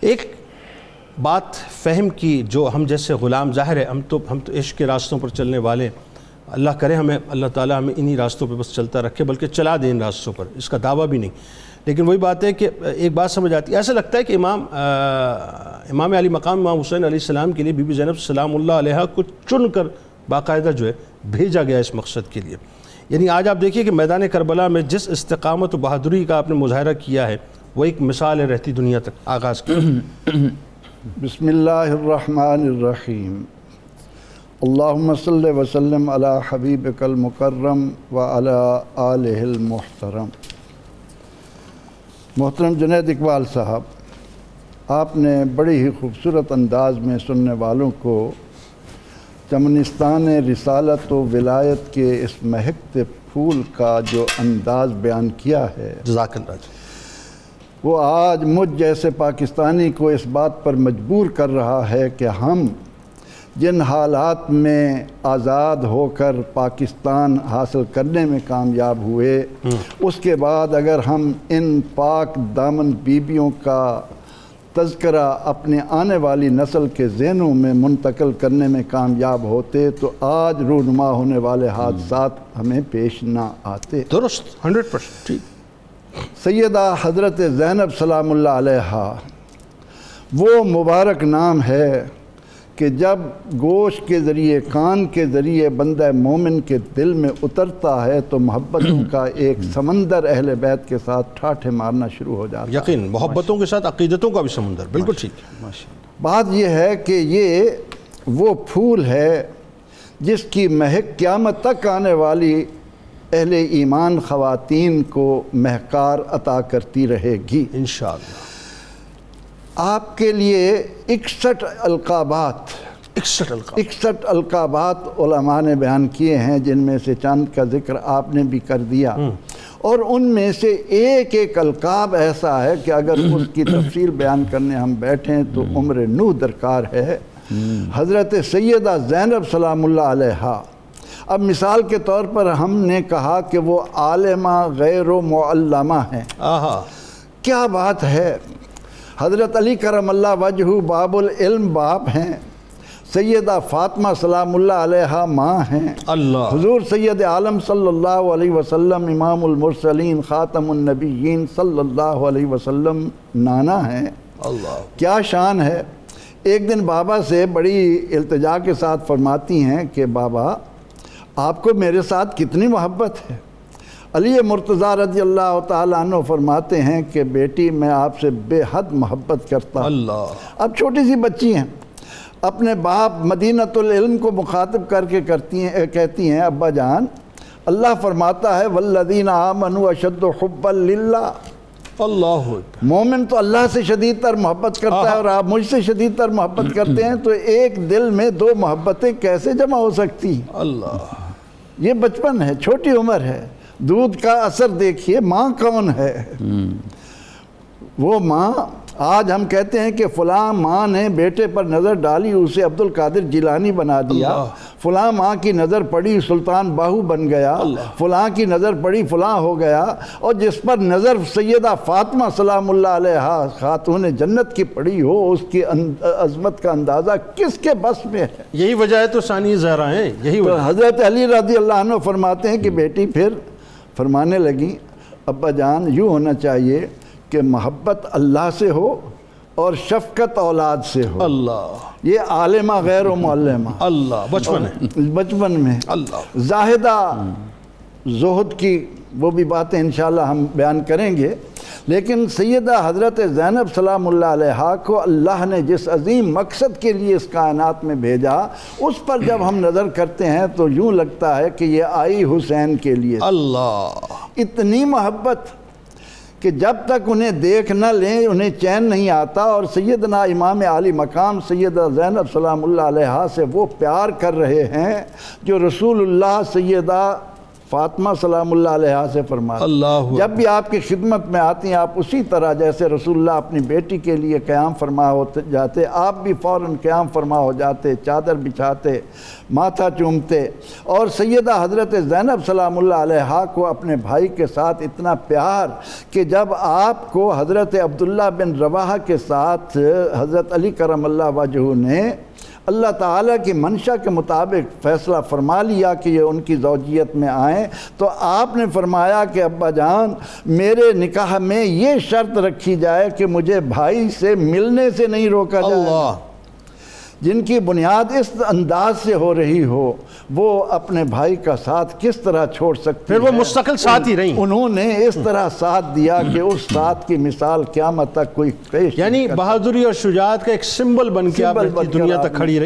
ایک بات فہم کی، جو ہم جیسے غلام، ظاہر ہے ہم تو عشق کے راستوں پر چلنے والے، اللہ کرے ہمیں، اللہ تعالیٰ ہمیں انہی راستوں پہ بس چلتا رکھے، بلکہ چلا دیں ان راستوں پر، اس کا دعویٰ بھی نہیں، لیکن وہی بات ہے کہ ایک بات سمجھ آتی ہے، ایسا لگتا ہے کہ امام علی مقام امام حسین علیہ السلام کے لیے بی بی زینب سلام اللہ علیہا کو چن کر باقاعدہ جو ہے بھیجا گیا اس مقصد کے لیے. یعنی آج آپ دیکھیے کہ میدان کربلا میں جس استقامت و بہادری کا آپ نے مظاہرہ کیا ہے وہ ایک مثال ہے رہتی دنیا تک. آغاز کریں. بسم اللہ الرحمن الرحیم. اللہم صلی وسلم علی حبیبک المکرم وعلی آلہ المحترم. محترم جنید اقبال صاحب، آپ نے بڑی ہی خوبصورت انداز میں سننے والوں کو چمنستان رسالت و ولایت کے اس مہکتے پھول کا جو انداز بیان کیا ہے، جزاک اللہ، وہ آج مجھ جیسے پاکستانی کو اس بات پر مجبور کر رہا ہے کہ ہم جن حالات میں آزاد ہو کر پاکستان حاصل کرنے میں کامیاب ہوئے، اس کے بعد اگر ہم ان پاک دامن بیبیوں کا تذکرہ اپنے آنے والی نسل کے ذہنوں میں منتقل کرنے میں کامیاب ہوتے تو آج رونما ہونے والے حادثات ہمیں پیش نہ آتے. درست 100%. ٹھیک. سیدہ حضرت زینب سلام اللہ علیہا وہ مبارک نام ہے کہ جب گوشت کے ذریعے، کان کے ذریعے بندہ مومن کے دل میں اترتا ہے تو محبتوں کا ایک سمندر اہل بیت کے ساتھ ٹھاٹھے مارنا شروع ہو جاتا ہے. یقین، محبتوں کے ساتھ عقیدتوں کا بھی سمندر. بالکل ٹھیک. بات یہ ہے کہ یہ وہ پھول ہے جس کی مہک قیامت تک آنے والی اہل ایمان خواتین کو مہکار عطا کرتی رہے گی انشاءاللہ. آپ کے لیے 61 القابات علماء نے بیان کیے ہیں، جن میں سے چند کا ذکر آپ نے بھی کر دیا، اور ان میں سے ایک ایک القاب ایسا ہے کہ اگر اس کی تفصیل بیان کرنے ہم بیٹھیں تو عمر نوح درکار ہے. حضرت سیدہ زینب سلام اللہ علیہا، اب مثال کے طور پر ہم نے کہا کہ وہ عالمہ غیر و معلمہ ہیں. کیا بات ہے. حضرت علی کرم اللہ وجہہ باب العلم باپ ہیں، سیدہ فاطمہ سلام اللہ علیہا ماں ہیں، حضور سید عالم صلی اللہ علیہ وسلم امام المرسلین خاتم النبیین صلی اللہ علیہ وسلم نانا ہیں. کیا شان ہے. ایک دن بابا سے بڑی التجا کے ساتھ فرماتی ہیں کہ بابا آپ کو میرے ساتھ کتنی محبت ہے. علی مرتضیٰ رضی اللہ تعالیٰ عنہ فرماتے ہیں کہ بیٹی میں آپ سے بے حد محبت کرتا ہوں. اب چھوٹی سی بچی ہیں، اپنے باپ مدینۃ العلم کو مخاطب کر کے کہتی ہیں ابا جان، اللہ فرماتا ہے والذین آمنوا اشد حبا للہ. مومن تو اللہ سے شدید تر محبت کرتا ہے اور آپ مجھ سے شدید تر محبت کرتے ہیں، تو ایک دل میں دو محبتیں کیسے جمع ہو سکتی؟ یہ بچپن ہے، چھوٹی عمر ہے. دودھ کا اثر دیکھیے. ماں کون ہے؟ وہ ماں. آج ہم کہتے ہیں کہ فلاں ماں نے بیٹے پر نظر ڈالی، اسے عبد القادر جیلانی بنا دیا. فلاں ماں کی نظر پڑی، سلطان باہو بن گیا. فلاں کی نظر پڑی، فلاں ہو گیا. اور جس پر نظر سیدہ فاطمہ سلام اللہ علیہا خاتون جنت کی پڑی ہو، اس کی عظمت کا اندازہ کس کے بس میں ہے؟ یہی وجہ ہے تو ثانی زہرا ہیں. یہی وجہ. حضرت علی رضی اللہ عنہ فرماتے ہیں کہ بیٹی پھر فرمانے لگی ابا جان یوں ہونا چاہیے کہ محبت اللہ سے ہو اور شفقت اولاد سے ہو. یہ عالمہ غیر و معلمہ. بچپن میں زاہدہ زہد کی وہ بھی باتیں انشاءاللہ ہم بیان کریں گے. لیکن سیدہ حضرت زینب سلام اللہ علیہا کو اللہ نے جس عظیم مقصد کے لیے اس کائنات میں بھیجا، اس پر جب ہم نظر کرتے ہیں تو یوں لگتا ہے کہ یہ آئی حسین کے لیے. اتنی محبت کہ جب تک انہیں دیکھ نہ لیں انہیں چین نہیں آتا. اور سیدنا امام علی مقام سیدہ زینب سلام اللہ علیہا سے وہ پیار کر رہے ہیں جو رسول اللہ سیدہ فاطمہ سلام اللہ علیہا سے فرماتے اللہ جب بھی آپ کی خدمت میں آتی ہیں آپ اسی طرح جیسے رسول اللہ اپنی بیٹی کے لیے قیام فرما ہو جاتے آپ بھی فوراً قیام فرما ہو جاتے، چادر بچھاتے، ماتھا چومتے، اور سیدہ حضرت زینب سلام اللہ علیہا کو اپنے بھائی کے ساتھ اتنا پیار کہ جب آپ کو حضرت عبداللہ بن رواحہ کے ساتھ حضرت علی کرم اللہ وجہہ نے اللہ تعالیٰ کی منشا کے مطابق فیصلہ فرما لیا کہ یہ ان کی زوجیت میں آئیں، تو آپ نے فرمایا کہ ابا جان میرے نکاح میں یہ شرط رکھی جائے کہ مجھے بھائی سے ملنے سے نہیں روکا جائے۔ اللہ، جن کی بنیاد اس انداز سے ہو رہی ہو وہ اپنے بھائی کا ساتھ کس طرح چھوڑ سکتے پھر وہ مستقل ساتھ ہی رہیں۔ انہوں نے اس طرح ساتھ دیا کہ اس ساتھ کی مثال قیامت تک کوئی پیش یعنی بہادری اور شجاعت کا ایک سمبل بن کے آپ سمبل بن کے دنیا آپ تک کھڑی رہی۔